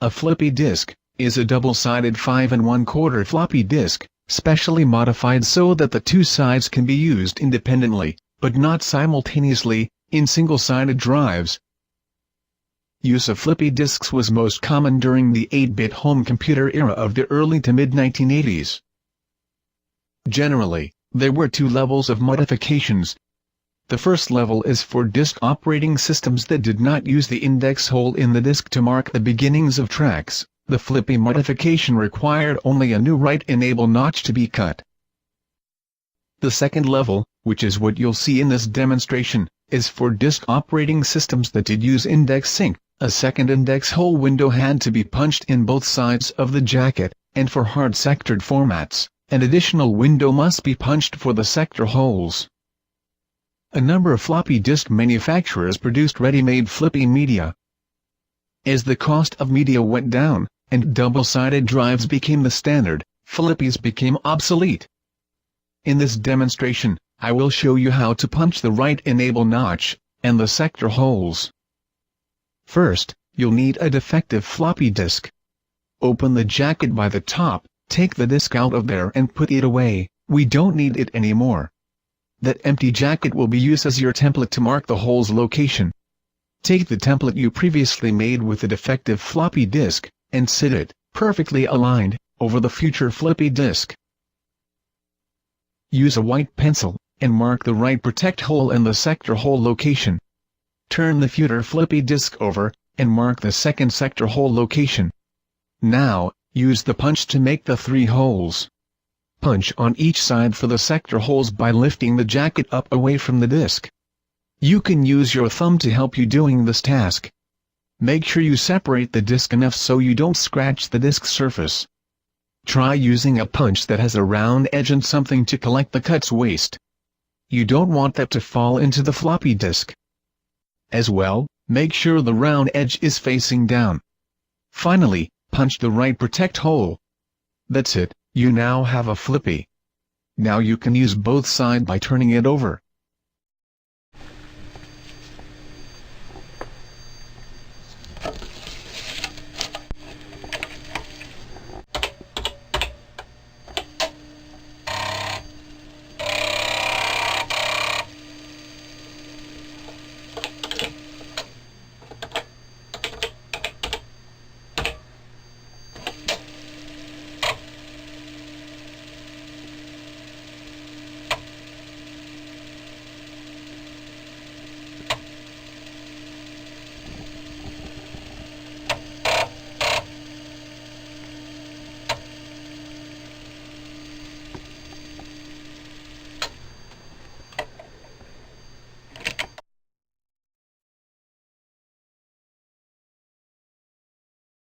A floppy disk is a double-sided 5 1/4 floppy disk, specially modified so that the two sides can be used independently, but not simultaneously, in single-sided drives. Use of floppy disks was most common during the 8-bit home computer era of the early to mid-1980s. Generally, there were two levels of modifications. The first level is for disk operating systems that did not use the index hole in the disk to mark the beginnings of tracks. The Flippy modification required only a new write enable notch to be cut. The second level, which is what you'll see in this demonstration, is for disk operating systems that did use index sync. A second index hole window had to be punched in both sides of the jacket, and for hard sectored formats, an additional window must be punched for the sector holes. A number of floppy disk manufacturers produced ready-made Flippy media. As the cost of media went down, and double-sided drives became the standard, Flippies became obsolete. In this demonstration, I will show you how to punch the write enable notch, and the sector holes. First, you'll need a defective floppy disk. Open the jacket by the top, take the disk out of there and put it away. We don't need it anymore. That empty jacket will be used as your template to mark the hole's location. Take the template you previously made with the defective floppy disk, and sit it, perfectly aligned, over the future floppy disk. Use a white pencil, and mark the write protect hole and the sector hole location. Turn the future floppy disk over, and mark the second sector hole location. Now, use the punch to make the 3 holes. Punch on each side for the sector holes by lifting the jacket up away from the disk. You can use your thumb to help you doing this task. Make sure you separate the disk enough so you don't scratch the disk surface. Try using a punch that has a round edge and something to collect the cut's waste. You don't want that to fall into the floppy disk. As well, make sure the round edge is facing down. Finally, punch the write protect hole. That's it, you now have a Flippy. Now you can use both sides by turning it over.